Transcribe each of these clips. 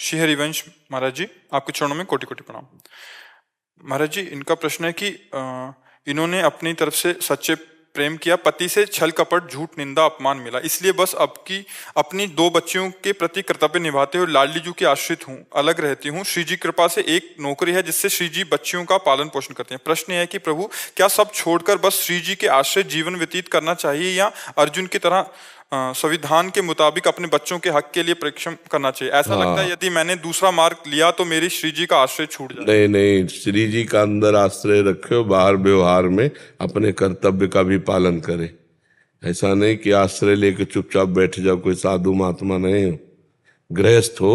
श्री हरिवंश महाराज जी, आपके चरणों में कोटि कोटि प्रणाम। महाराज जी, इनका प्रश्न है कि इन्होंने अपनी तरफ से सच्चे प्रेम किया, पति से छल कपट झूठ निंदा अपमान मिला, इसलिए बस अपनी 2 बच्चियों के प्रति कर्तव्य निभाते हुए लाडली जी की आश्रित हूँ, अलग रहती हूँ। श्री जी कृपा से एक नौकरी है जिससे श्री जी बच्चियों का पालन पोषण करते हैं। प्रश्न है कि प्रभु, क्या सब छोड़कर बस श्री जी के आश्रय जीवन व्यतीत करना चाहिए या अर्जुन की तरह संविधान के मुताबिक अपने बच्चों के हक के लिए परिश्रम करना चाहिए? ऐसा लगता है यदि मैंने दूसरा मार्ग लिया तो मेरी श्री जी का आश्रय छूट जाए। नहीं नहीं, श्री जी का अंदर आश्रय रखे, बाहर व्यवहार में अपने कर्तव्य का भी पालन करे। ऐसा नहीं कि आश्रय लेके चुपचाप बैठ जाओ, कोई साधु महात्मा नहीं हो। गृहस्थ हो,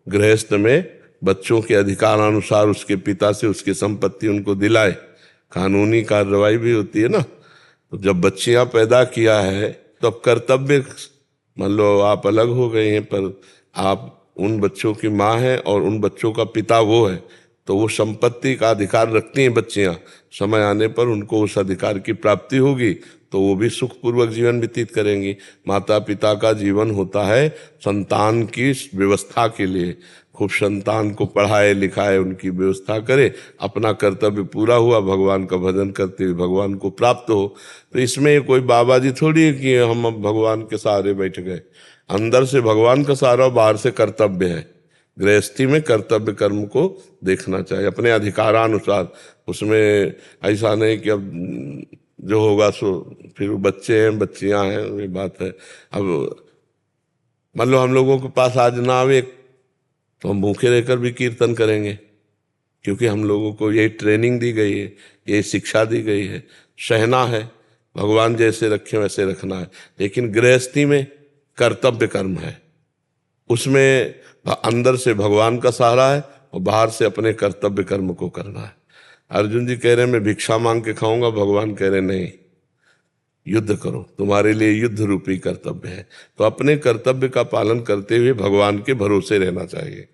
गृहस्थ में बच्चों के अधिकारानुसार उसके पिता से उसकी संपत्ति उनको दिलाए, कानूनी कार्रवाई भी होती है ना। तो जब बच्चियां पैदा किया है तो अब कर्तव्य, मान लो आप अलग हो गए हैं पर आप उन बच्चों की माँ है और उन बच्चों का पिता वो है, तो वो संपत्ति का अधिकार रखती हैं बच्चियां। समय आने पर उनको उस अधिकार की प्राप्ति होगी तो वो भी सुखपूर्वक जीवन व्यतीत करेंगी। माता पिता का जीवन होता है संतान की व्यवस्था के लिए, खूब संतान को पढ़ाए लिखाए, उनकी व्यवस्था करे, अपना कर्तव्य पूरा हुआ, भगवान का भजन करते हुए भगवान को प्राप्त हो। तो इसमें कोई बाबा जी थोड़ी है कि हम अब भगवान के सहारे बैठ गए। अंदर से भगवान का सहारा, बाहर से कर्तव्य है। गृहस्थी में कर्तव्य कर्म को देखना चाहिए अपने अधिकारानुसार। उसमें ऐसा नहीं कि अब जो होगा सो, फिर बच्चे हैं बच्चियां हैं, ये बात है। अब मान लो हम लोगों के पास आज ना आवे तो हम भूखे रहकर भी कीर्तन करेंगे, क्योंकि हम लोगों को यही ट्रेनिंग दी गई है, यही शिक्षा दी गई है। सहना है, भगवान जैसे रखे वैसे रखना है। लेकिन गृहस्थी में कर्तव्य कर्म है, उसमें अंदर से भगवान का सहारा है और बाहर से अपने कर्तव्य कर्म को करना है। अर्जुन जी कह रहे हैं मैं भिक्षा मांग के खाऊंगा, भगवान कह रहे नहीं, युद्ध करो, तुम्हारे लिए युद्ध रूपी कर्तव्य है। तो अपने कर्तव्य का पालन करते हुए भगवान के भरोसे रहना चाहिए।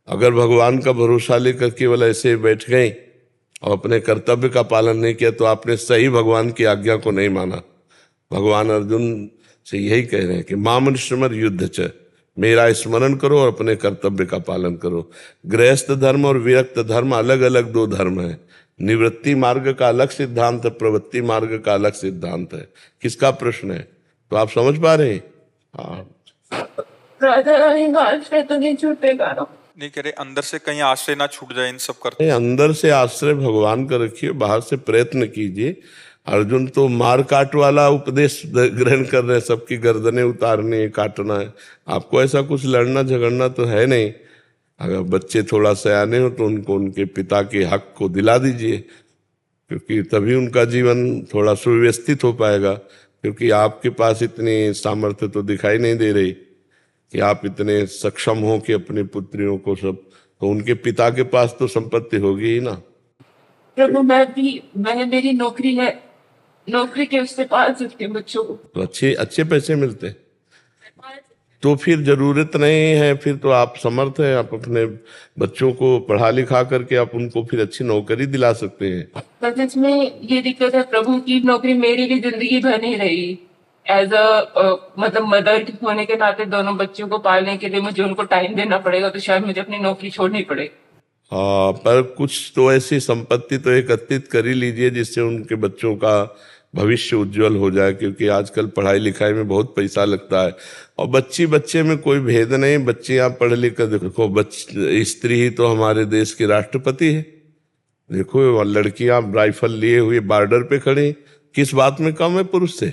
अगर भगवान का भरोसा लेकर केवल ऐसे बैठ गए और अपने कर्तव्य का पालन नहीं किया तो आपने सही भगवान की आज्ञा को नहीं माना। भगवान अर्जुन से यही कह रहे हैं कि मामनुष्यमर युद्ध च, मेरा स्मरण करो और अपने कर्तव्य का पालन करो। गृहस्थ धर्म और विरक्त धर्म अलग अलग 2 धर्म है। निवृत्ति मार्ग का अलग सिद्धांत है, प्रवृत्ति मार्ग का अलग सिद्धांत है। किसका प्रश्न है तो आप समझ पा रहे हैं? तो नहीं छूटेगा ना, नहीं कह रहे अंदर से कहीं आश्रय ना छूट जाए इन सब करते। अंदर से आश्रय भगवान का रखिए, बाहर से प्रयत्न कीजिए। अर्जुन तो मार काट वाला उपदेश ग्रहण कर रहे हैं, सबकी गर्दनें उतारनी है, काटना है। आपको ऐसा कुछ लड़ना झगड़ना तो है नहीं। अगर बच्चे थोड़ा सयाने हो तो उनको उनके पिता के हक को दिला दीजिए, क्योंकि तभी उनका जीवन थोड़ा सुव्यवस्थित हो पाएगा। क्योंकि आपके पास इतनी सामर्थ्य तो दिखाई नहीं दे रही कि आप इतने सक्षम हो कि अपनी पुत्रियों को सब, तो उनके पिता के पास तो संपत्ति होगी ही ना। प्रभु मेरी नौकरी है, नौकरी के उससे पाल सकते हैं बच्चों को, तो अच्छे पैसे मिलते हैं, तो फिर जरूरत नहीं है, फिर तो आप समर्थ हैं, आप अपने बच्चों को पढ़ा लिखा करके आप उनको फिर अच्छी नौकरी दिला सकते हैं। बस में ये दिक्कत है प्रभु की नौकरी मेरी भी जिंदगी भर नहीं रही। एज अ मतलब मदर होने के नाते दोनों बच्चों को पालने के लिए मुझे उनको टाइम देना पड़ेगा, तो शायद मुझे अपनी नौकरी छोड़नी पड़े। हाँ, पर कुछ तो ऐसी संपत्ति तो एकत्रित कर ही लीजिए जिससे उनके बच्चों का भविष्य उज्जवल हो जाए, क्योंकि आजकल पढ़ाई लिखाई में बहुत पैसा लगता है। और बच्चे में कोई भेद नहीं, बच्चियां पढ़ लिख कर देखो, स्त्री ही तो हमारे देश की राष्ट्रपति है। देखो लड़कियां राइफल लिए हुए बॉर्डर पे खड़ी, किस बात में कम है पुरुष से?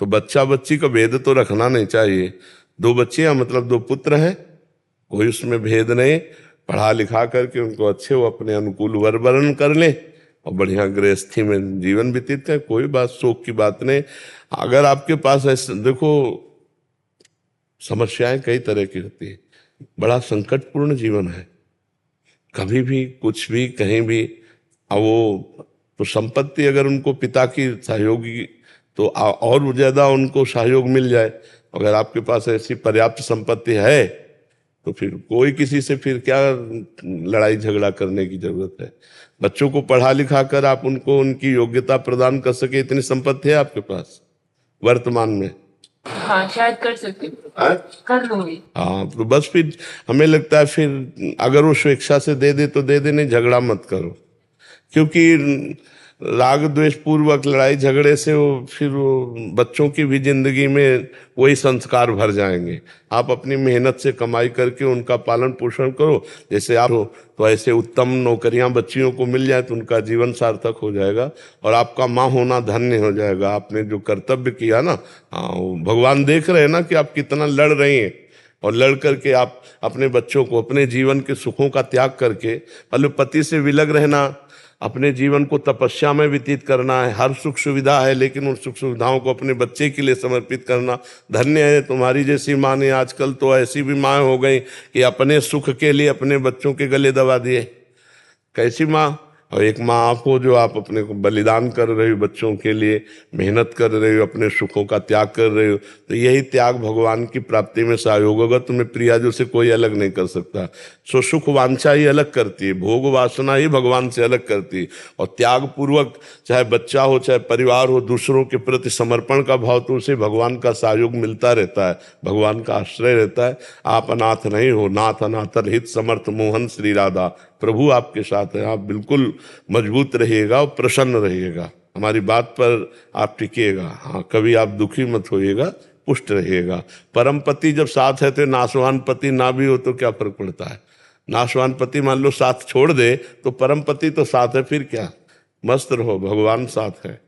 तो बच्चा बच्ची का भेद तो रखना नहीं चाहिए। 2 बच्चियां मतलब 2 पुत्र हैं, कोई उसमें भेद नहीं। पढ़ा लिखा करके उनको अच्छे वो अपने अनुकूल वर वर्ण कर ले और बढ़िया गृहस्थी में जीवन व्यतीत है, कोई बात शोक की बात नहीं। अगर आपके पास ऐसे देखो, समस्याएं कई तरह की होती है, बड़ा संकटपूर्ण जीवन है, कभी भी कुछ भी कहीं भी। अब वो तो संपत्ति अगर उनको पिता की सहयोगी तो और ज्यादा उनको सहयोग मिल जाए। अगर आपके पास ऐसी पर्याप्त संपत्ति है तो फिर कोई किसी से फिर क्या लड़ाई झगड़ा करने की जरूरत है। बच्चों को पढ़ा लिखा कर आप उनको उनकी योग्यता प्रदान कर सके, इतनी संपत्ति है आपके पास वर्तमान में। हाँ शायद कर सकती हूँ, हाँ? कर लूंगी। हाँ तो बस फिर हमें लगता है फिर अगर वो स्वेच्छा से दे दे तो दे दे, नहीं झगड़ा मत करो, क्योंकि राग द्वेष पूर्वक लड़ाई झगड़े से वो बच्चों की भी जिंदगी में वही संस्कार भर जाएंगे। आप अपनी मेहनत से कमाई करके उनका पालन पोषण करो, जैसे आप हो तो ऐसे उत्तम नौकरियां बच्चियों को मिल जाए तो उनका जीवन सार्थक हो जाएगा और आपका माँ होना धन्य हो जाएगा। आपने जो कर्तव्य किया ना, हाँ वो भगवान देख रहे हैं ना कि आप कितना लड़ रही हैं, और लड़ करके आप अपने बच्चों को अपने जीवन के सुखों का त्याग करके, मतलब पति से विलग रहना, अपने जीवन को तपस्या में व्यतीत करना है, हर सुख सुविधा है लेकिन उन सुख सुविधाओं को अपने बच्चे के लिए समर्पित करना, धन्य है तुम्हारी जैसी माँ ने। आजकल तो ऐसी भी माँ हो गई कि अपने सुख के लिए अपने बच्चों के गले दबा दिए, कैसी माँ। और एक माँ आप हो जो आप अपने को बलिदान कर रहे हो, बच्चों के लिए मेहनत कर रहे हो, अपने सुखों का त्याग कर रहे हो, तो यही त्याग भगवान की प्राप्ति में सहयोग होगा। तुम्हें प्रियाजों से कोई अलग नहीं कर सकता। सो सुख वांछा ही अलग करती है, भोग वासना ही भगवान से अलग करती है। और त्याग पूर्वक चाहे बच्चा हो चाहे परिवार हो, दूसरों के प्रति समर्पण का भाव, तो उसे भगवान का सहयोग मिलता रहता है, भगवान का आश्रय रहता है। आप अनाथ नहीं हो, नाथ अनाथ हित समर्थ मोहन श्री राधा, प्रभु आपके साथ है। आप बिल्कुल मजबूत रहिएगा और प्रसन्न रहिएगा, हमारी बात पर आप टिकिएगा। हाँ कभी आप दुखी मत होइएगा, पुष्ट रहिएगा। परम पति जब साथ है तो नाशवान पति ना भी हो तो क्या फर्क पड़ता है। नाशवान पति मान लो साथ छोड़ दे तो परम पति तो साथ है, फिर क्या, मस्त रहो, भगवान साथ है।